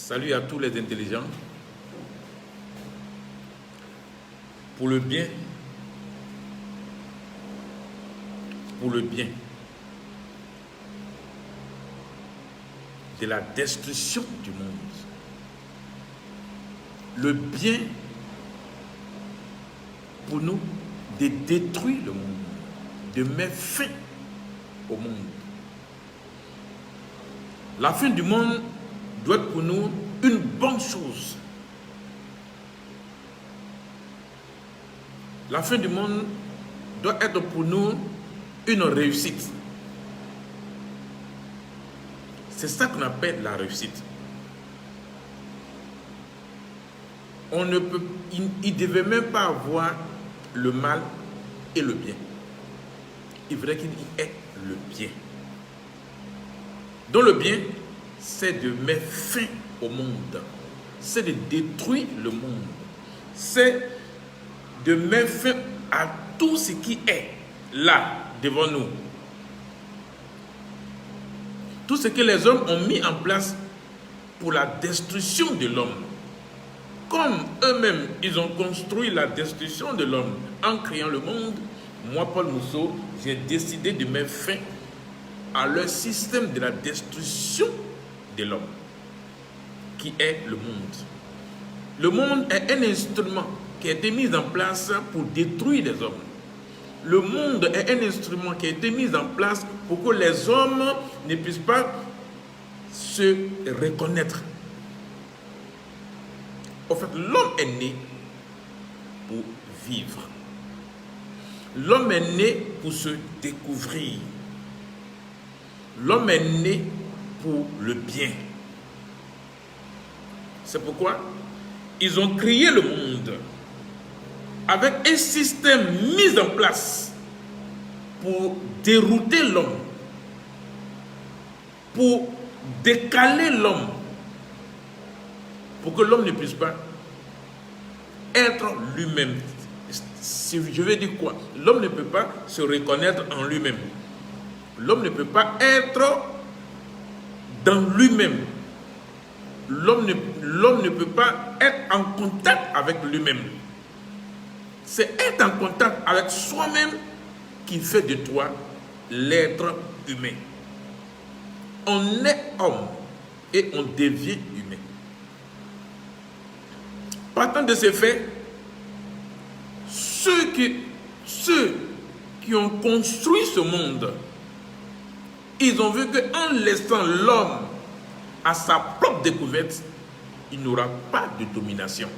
Salut à tous les intelligents. Pour le bien, de la destruction du monde. Le bien pour nous de détruire le monde, de mettre fin au monde. La fin du monde doit être pour nous une bonne chose. La fin du monde doit être pour nous une réussite. C'est ça qu'on appelle la réussite. Il ne devait même pas avoir le mal et le bien. Il faudrait qu'il y ait le bien. Donc le bien, c'est de mettre fin au monde. C'est de détruire le monde. C'est de mettre fin à tout ce qui est là, devant nous. Tout ce que les hommes ont mis en place pour la destruction de l'homme. Comme eux-mêmes, ils ont construit la destruction de l'homme en créant le monde, moi, Paul Mousseau, j'ai décidé de mettre fin à leur système de la destruction de l'homme, qui est le monde. Le monde est un instrument qui a été mis en place pour détruire les hommes. Le monde est un instrument qui a été mis en place pour que les hommes ne puissent pas se reconnaître. En fait, l'homme est né pour vivre. L'homme est né pour se découvrir. L'homme est né pour le bien. C'est pourquoi ils ont créé le monde avec un système mis en place pour dérouter l'homme, pour décaler l'homme, pour que l'homme ne puisse pas être lui-même. Je veux dire quoi? L'homme ne peut pas se reconnaître en lui-même. L'homme ne peut pas être dans lui-même. L'homme ne peut pas être en contact avec lui-même. C'est être en contact avec soi-même qui fait de toi l'être humain. On est homme et on devient humain. Partant de ces faits, ceux qui ont construit ce monde, ils ont vu qu'en laissant l'homme à sa propre découverte, il n'aura pas de domination.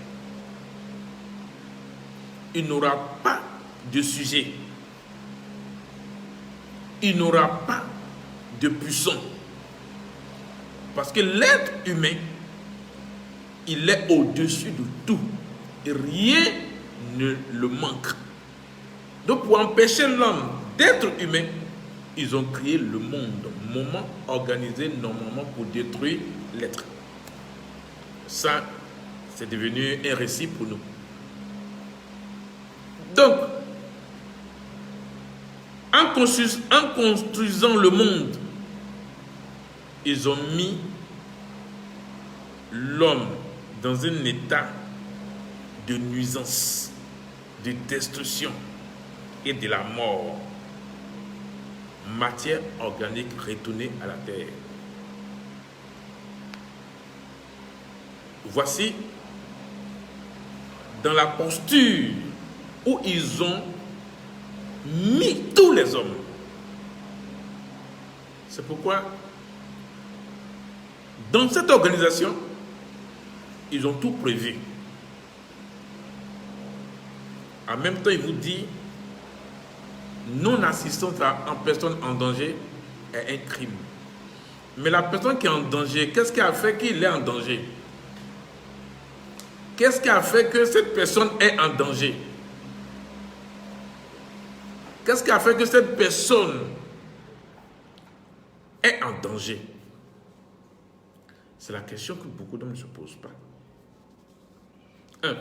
Il n'aura pas de sujet. Il n'aura pas de puissant. Parce que l'être humain, il est au-dessus de tout. Et rien ne le manque. Donc pour empêcher l'homme d'être humain, ils ont créé le monde, moment organisé normalement pour détruire l'être. Ça, c'est devenu un récit pour nous. Donc, en construisant le monde, ils ont mis l'homme dans un état de nuisance, de destruction et de la mort. Matière organique retournée à la terre. Voici dans la posture où ils ont mis tous les hommes. C'est pourquoi dans cette organisation, ils ont tout prévu. En même temps, il vous dit non-assistance en personne en danger est un crime. Mais la personne qui est en danger, qu'est-ce qui a fait qu'il est en danger? Qu'est-ce qui a fait que cette personne est en danger? Qu'est-ce qui a fait que cette personne est en danger? C'est la question que beaucoup d'hommes ne se posent pas. 1.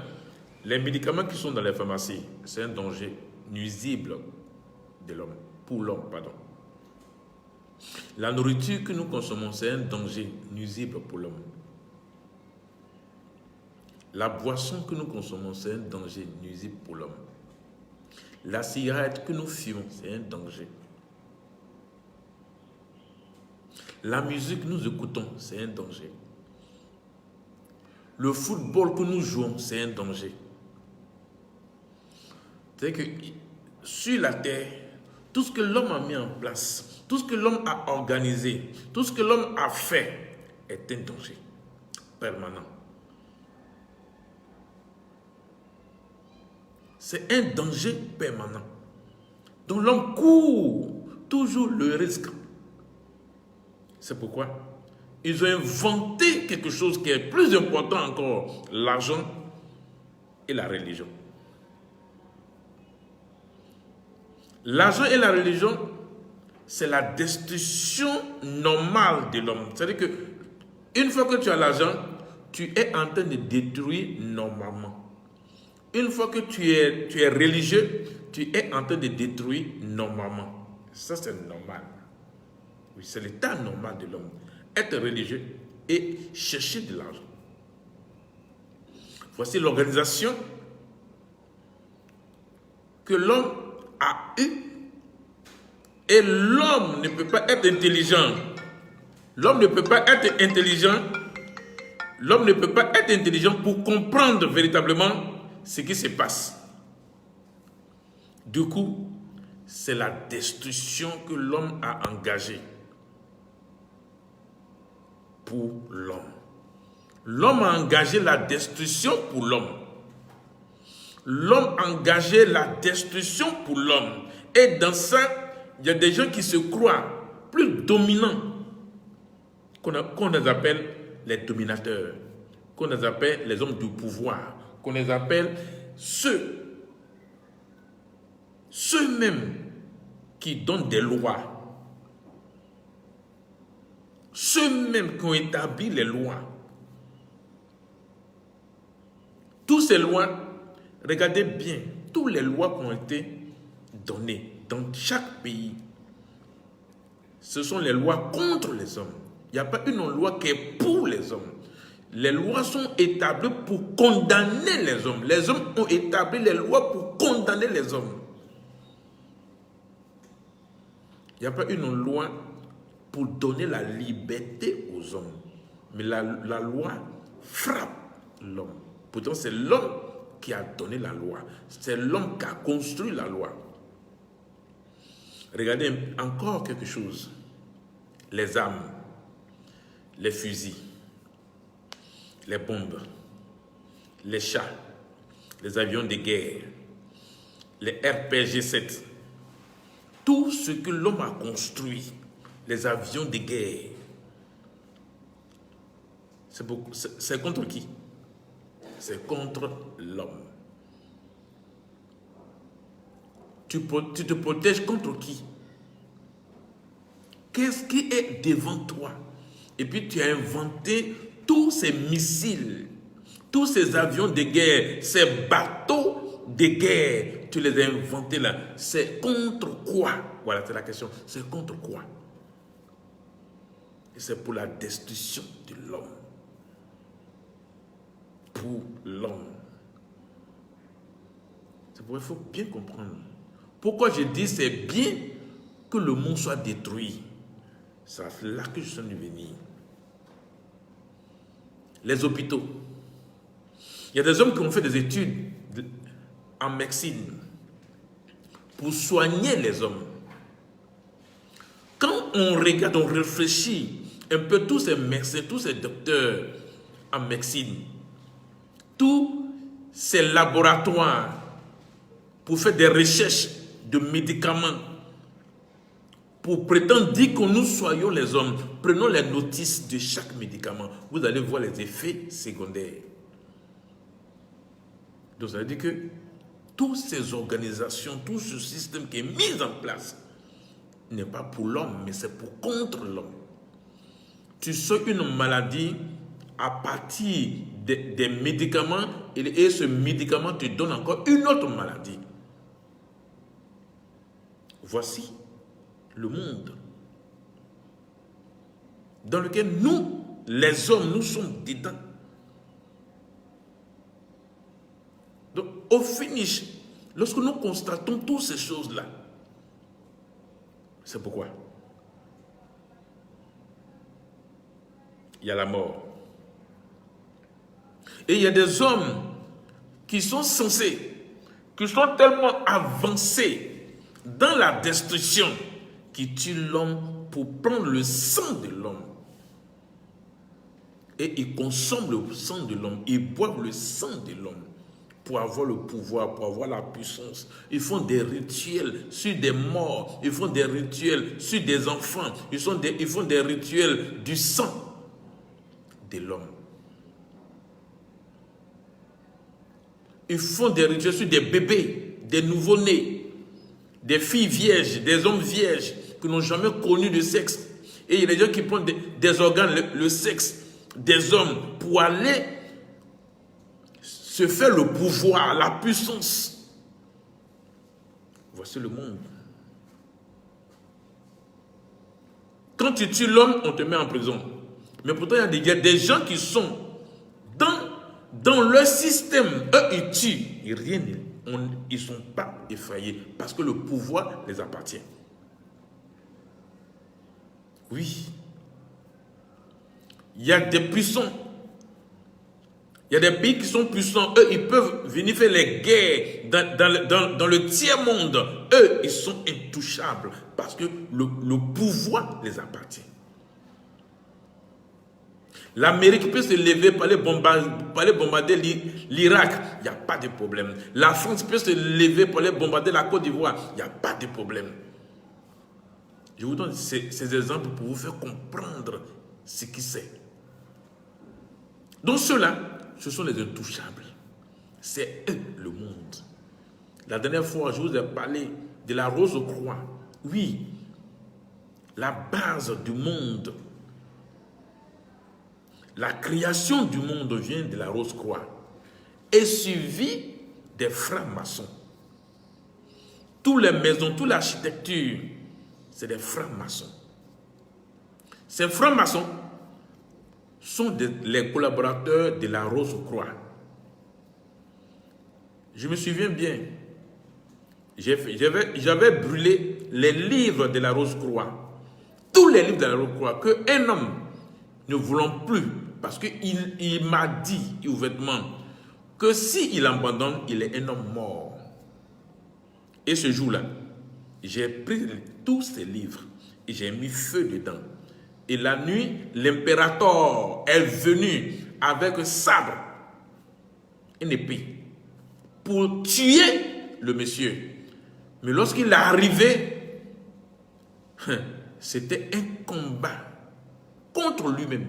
Les médicaments qui sont dans les pharmacies, c'est un danger nuisible de l'homme, pour l'homme, pardon. La nourriture que nous consommons, c'est un danger nuisible pour l'homme. La boisson que nous consommons, c'est un danger nuisible pour l'homme. La cigarette que nous fumons, c'est un danger. La musique que nous écoutons, c'est un danger. Le football que nous jouons, c'est un danger. C'est que sur la terre, tout ce que l'homme a mis en place, tout ce que l'homme a organisé, tout ce que l'homme a fait est un danger permanent. C'est un danger permanent. Donc l'homme court toujours le risque. C'est pourquoi ils ont inventé quelque chose qui est plus important encore, l'argent et la religion. L'argent et la religion, c'est la destruction normale de l'homme. C'est-à-dire que une fois que tu as l'argent, tu es en train de détruire normalement. Une fois que tu es religieux, tu es en train de détruire normalement. Ça, c'est normal. Oui, c'est l'état normal de l'homme. Être religieux et chercher de l'argent. Voici l'organisation que l'homme a eue. Et l'homme ne peut pas être intelligent. L'homme ne peut pas être intelligent. L'homme ne peut pas être intelligent pour comprendre véritablement ce qui se passe. Du coup, c'est la destruction que l'homme a engagée pour l'homme. L'homme a engagé la destruction pour l'homme. L'homme a engagé la destruction pour l'homme. Et dans ça, il y a des gens qui se croient plus dominants, qu'on les appelle les dominateurs, qu'on les appelle les hommes du pouvoir, qu'on les appelle ceux-mêmes qui donnent des lois, ceux-mêmes qui ont établi les lois. Toutes ces lois, regardez bien, toutes les lois qui ont été données dans chaque pays, ce sont les lois contre les hommes. Il n'y a pas une loi qui est pour les hommes. Les lois sont établies pour condamner les hommes. Les hommes ont établi les lois pour condamner les hommes. Il n'y a pas une loi pour donner la liberté aux hommes. Mais la loi frappe l'homme. Pourtant, c'est l'homme qui a donné la loi. C'est l'homme qui a construit la loi. Regardez encore quelque chose. Les armes, les fusils, les bombes, les chars, les avions de guerre, les RPG-7, tout ce que l'homme a construit, les avions de guerre, c'est contre qui? C'est contre l'homme. Tu te protèges contre qui? Qu'est-ce qui est devant toi? Et puis tu as inventé tous ces missiles, tous ces avions de guerre, ces bateaux de guerre, tu les as inventés là. C'est contre quoi? Voilà, c'est la question. C'est contre quoi? Et c'est pour la destruction de l'homme. Pour l'homme. C'est pourquoi il faut bien comprendre. Pourquoi je dis c'est bien que le monde soit détruit? C'est là que je suis venu venir. Les hôpitaux. Il y a des hommes qui ont fait des études en médecine pour soigner les hommes. Quand on regarde, on réfléchit un peu tous ces médecins, tous ces docteurs en médecine, tous ces laboratoires pour faire des recherches de médicaments, pour prétendre dire que nous soyons les hommes, prenons les notices de chaque médicament. Vous allez voir les effets secondaires. Donc ça veut dire que toutes ces organisations, tout ce système qui est mis en place n'est pas pour l'homme, mais c'est pour contre l'homme. Tu sois une maladie à partir des médicaments et ce médicament te donne encore une autre maladie. Voici le monde dans lequel nous, les hommes, nous sommes dedans. au finish, lorsque nous constatons toutes ces choses-là, c'est pourquoi il y a la mort. Et il y a des hommes qui sont censés, qui sont tellement avancés dans la destruction, qui tuent l'homme pour prendre le sang de l'homme. Et ils consomment le sang de l'homme, ils boivent le sang de l'homme pour avoir le pouvoir, pour avoir la puissance. Ils font des rituels sur des morts, ils font des rituels sur des enfants, ils font des rituels du sang de l'homme. Ils font des rituels sur des bébés, des nouveau-nés, des filles vierges, des hommes vierges qui n'ont jamais connu de sexe. Et il y a des gens qui prennent des organes, le sexe des hommes pour aller se faire le pouvoir, la puissance. Voici le monde. Quand tu tues l'homme, on te met en prison. Mais pourtant, il y a des gens qui sont dans leur système. Eux, ils tuent. Et rien, ils ne sont pas effrayés parce que le pouvoir les appartient. Oui. Il y a des puissants. Il y a des pays qui sont puissants. Eux, ils peuvent venir faire les guerres dans le tiers-monde. Eux, ils sont intouchables parce que le pouvoir les appartient. L'Amérique peut se lever pour aller bombarder l'Irak. Il n'y a pas de problème. La France peut se lever pour aller bombarder la Côte d'Ivoire. Il n'y a pas de problème. Je vous donne ces exemples pour vous faire comprendre ce qui c'est. Donc ceux-là, ce sont les intouchables. C'est eux le monde. La dernière fois, je vous ai parlé de la rose-croix. Oui, la base du monde. La création du monde vient de la rose-croix et suivi des francs-maçons. Toutes les maisons, toute l'architecture, c'est des francs-maçons. Ces francs-maçons sont les collaborateurs de la Rose-Croix. Je me souviens bien, j'avais brûlé les livres de la Rose-Croix. Tous les livres de la Rose-Croix qu'un homme ne voulant plus, parce qu'il m'a dit ouvertement que s'il abandonne, il est un homme mort. Et ce jour-là, j'ai pris tous ces livres et j'ai mis feu dedans. Et la nuit, l'impérateur est venu avec un sabre, une épée, pour tuer le monsieur. Mais lorsqu'il est arrivé, c'était un combat contre lui-même.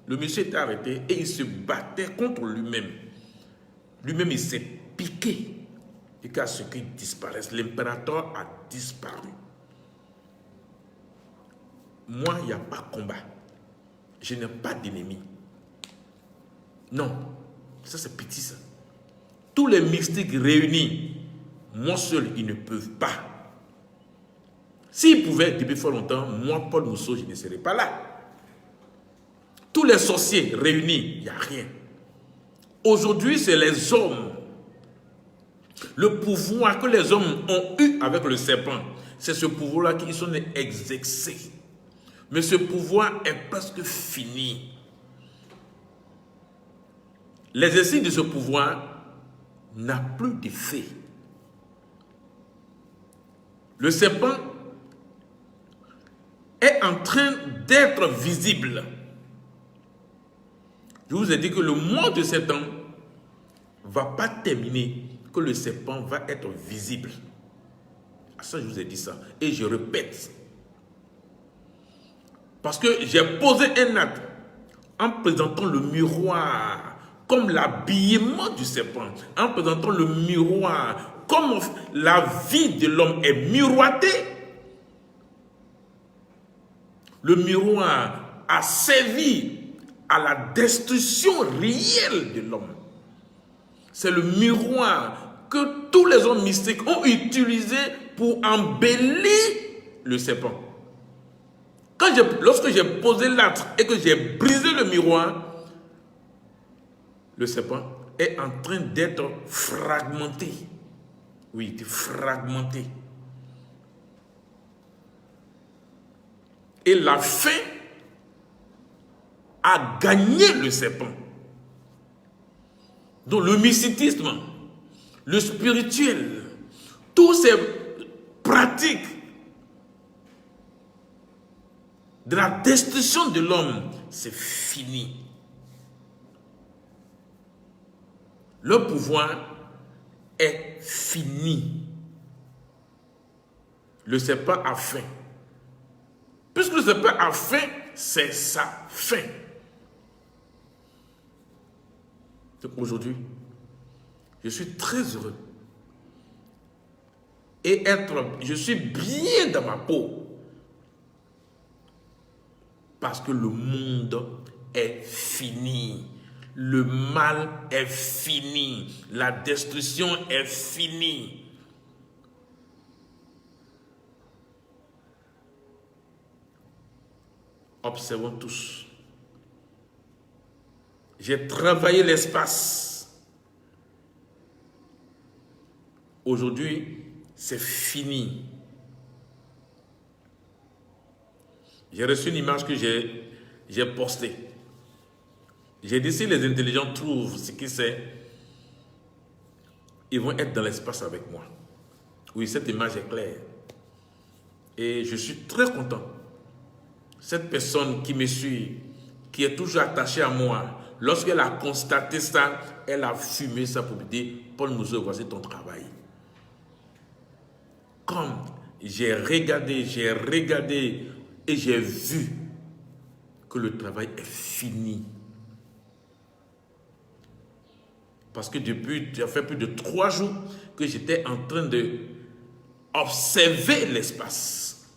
Le monsieur était arrêté et il se battait contre lui-même. Lui-même, il s'est piqué. Et qu'à ce qu'il disparaisse, l'impérateur a disparu. Moi, il n'y a pas de combat. Je n'ai pas d'ennemi. Non, ça c'est petit ça. Tous les mystiques réunis, moi seul, ils ne peuvent pas. S'ils pouvaient, depuis fort longtemps, moi, Paul Mousseau, je ne serais pas là. Tous les sorciers réunis, il n'y a rien. Aujourd'hui, c'est les hommes. Le pouvoir que les hommes ont eu avec le serpent, c'est ce pouvoir-là qu'ils sont exercés. Mais ce pouvoir est presque fini. L'exercice de ce pouvoir n'a plus d'effet. Le serpent est en train d'être visible. Je vous ai dit que le mois de septembre ne va pas terminer, que le serpent va être visible. Ça, je vous ai dit ça. Et je répète. Parce que j'ai posé un acte en présentant le miroir comme l'habillement du serpent, en présentant le miroir comme la vie de l'homme est miroitée. Le miroir a servi à la destruction réelle de l'homme. C'est le miroir que tous les hommes mystiques ont utilisé pour embellir le serpent. Lorsque j'ai posé l'acte et que j'ai brisé le miroir, le serpent est en train d'être fragmenté. Oui, de fragmenté. Et la faim a gagné le serpent. Donc le mysticisme, le spirituel, toutes ces pratiques de la destruction de l'homme, c'est fini. Le pouvoir est fini. Le serpent a faim. Puisque le serpent a faim, c'est sa fin. Aujourd'hui, je suis très heureux. Et je suis bien dans ma peau. Parce que le monde est fini. Le mal est fini. La destruction est finie. Observons tous. J'ai travaillé l'espace. Aujourd'hui, c'est fini. J'ai reçu une image que j'ai postée. J'ai dit, si les intelligents trouvent ce qui c'est, ils vont être dans l'espace avec moi. Oui, cette image est claire. Et je suis très content. Cette personne qui me suit, qui est toujours attachée à moi, lorsqu'elle a constaté ça, elle a fumé ça pour me dire, Paul Mousso, voici ton travail. Comme j'ai regardé et j'ai vu que le travail est fini. Parce que depuis, ça fait plus de 3 jours que j'étais en train d'observer l'espace.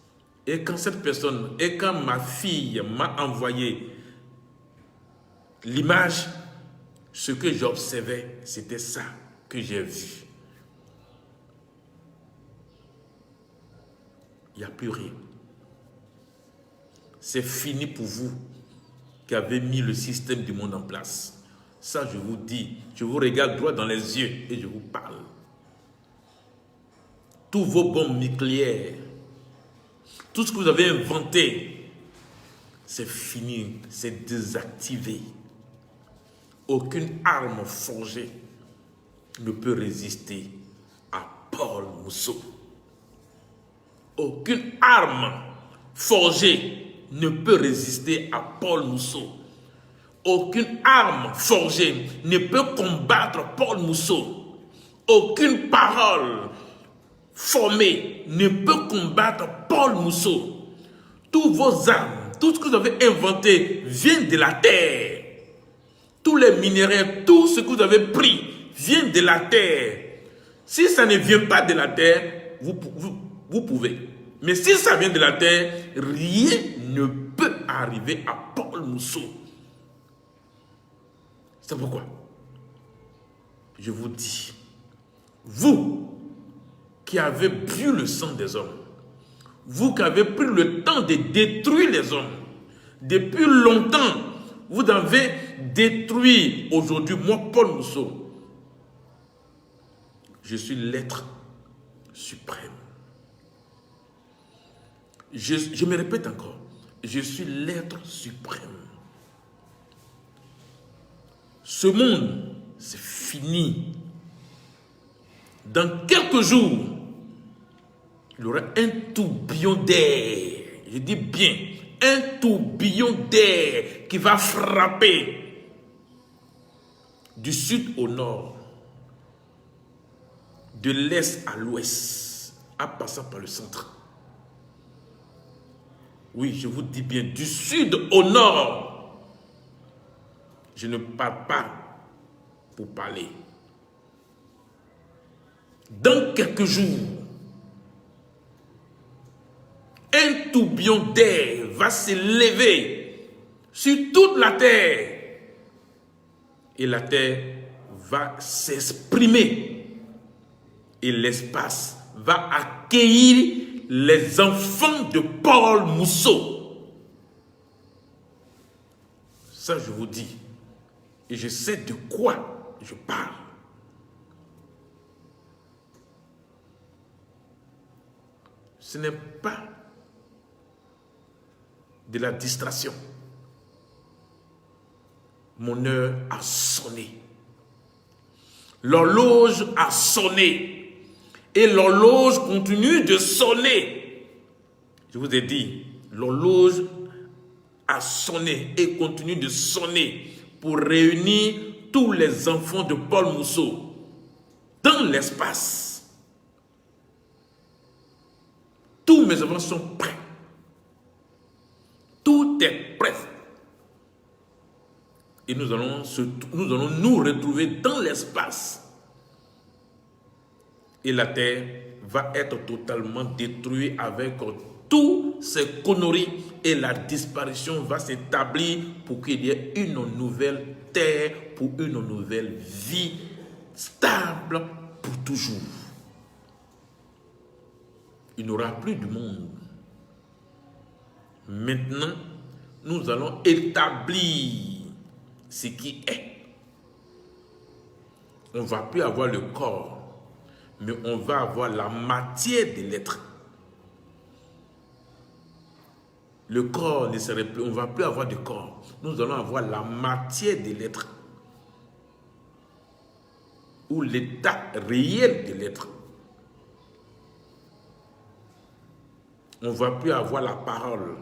Et quand cette personne, et quand ma fille m'a envoyé l'image, ce que j'observais, c'était ça que j'ai vu. Il n'y a plus rien. C'est fini pour vous qui avez mis le système du monde en place. Ça, je vous dis, je vous regarde droit dans les yeux et je vous parle. Tous vos bombes nucléaires, tout ce que vous avez inventé, c'est fini, c'est désactivé. Aucune arme forgée ne peut résister à Paul Mousso. Aucune arme forgée ne peut résister à Paul Mousso. Aucune arme forgée ne peut combattre Paul Mousso. Aucune parole formée ne peut combattre Paul Mousso. Tous vos armes, tout ce que vous avez inventé vient de la terre. Tous les minéraux, tout ce que vous avez pris vient de la terre. Si ça ne vient pas de la terre, vous pouvez. Mais si ça vient de la terre, rien ne peut arriver à Paul Mousso. C'est pourquoi je vous dis, vous qui avez bu le sang des hommes, vous qui avez pris le temps de détruire les hommes, depuis longtemps, vous avez détruit aujourd'hui, moi Paul Mousso, je suis l'être suprême. Je me répète encore, je suis l'être suprême. Ce monde, c'est fini. Dans quelques jours, il y aura un tourbillon d'air. Je dis bien, un tourbillon d'air qui va frapper du sud au nord, de l'est à l'ouest, en passant par le centre. Oui, je vous dis bien, du sud au nord. Je ne parle pas pour parler. Dans quelques jours, un tourbillon d'air va s'élever sur toute la terre. Et la terre va s'exprimer. Et l'espace va accueillir les enfants de Paul Mousso. Ça, je vous dis. Et je sais de quoi je parle. Ce n'est pas de la distraction. Mon heure a sonné. L'horloge a sonné. Et l'horloge continue de sonner. Je vous ai dit, l'horloge a sonné et continue de sonner pour réunir tous les enfants de Paul Mousseau dans l'espace. Tous mes enfants sont prêts. Tout est prêt. Et nous allons nous retrouver dans l'espace. Et la terre va être totalement détruite avec toutes ces conneries. Et la disparition va s'établir pour qu'il y ait une nouvelle terre, pour une nouvelle vie stable pour toujours. Il n'y aura plus de monde. Maintenant, nous allons établir ce qui est. On ne va plus avoir le corps, mais on va avoir la matière de l'être. Le corps ne serait plus, on ne va plus avoir de corps. Nous allons avoir la matière de l'être, ou l'état réel de l'être. On ne va plus avoir la parole.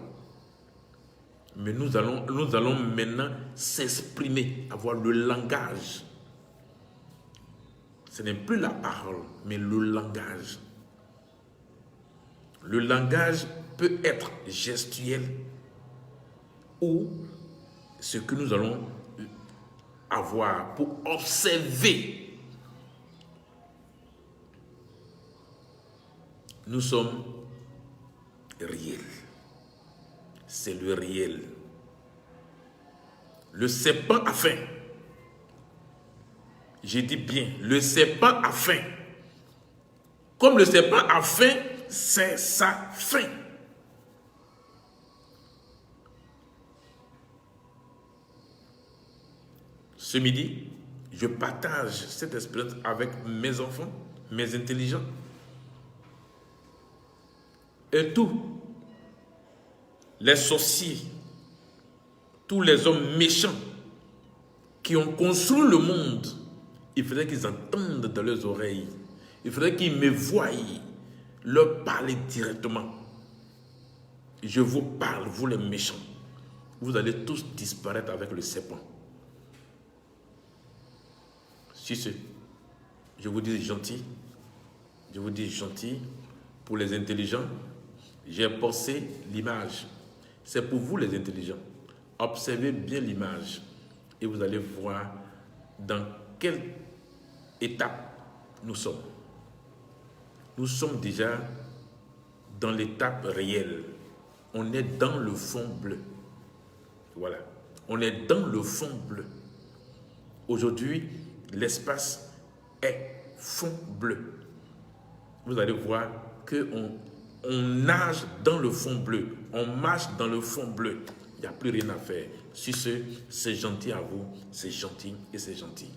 Mais nous allons maintenant s'exprimer, avoir le langage. Ce n'est plus la parole, mais le langage. Le langage peut être gestuel ou ce que nous allons avoir pour observer. Nous sommes réels. C'est le réel. Le serpent a faim. J'ai dit bien, le serpent a faim. Comme le serpent a faim, c'est sa faim. Ce midi, je partage cette expérience avec mes enfants, mes intelligents. Et tous les sorciers, tous les hommes méchants qui ont construit le monde, il faudrait qu'ils entendent dans leurs oreilles. Il faudrait qu'ils me voient leur parler directement. Je vous parle, vous les méchants. Vous allez tous disparaître avec le serpent. Si ce, je vous dis gentil, je vous dis gentil, pour les intelligents, j'ai pensé l'image. C'est pour vous les intelligents. Observez bien l'image et vous allez voir dans quelle étape nous sommes. Nous sommes déjà dans l'étape réelle. On est dans le fond bleu. Voilà. On est dans le fond bleu. Aujourd'hui, l'espace est fond bleu. Vous allez voir qu'on nage dans le fond bleu. On marche dans le fond bleu. Il n'y a plus rien à faire. Si c'est gentil à vous, c'est gentil et c'est gentil.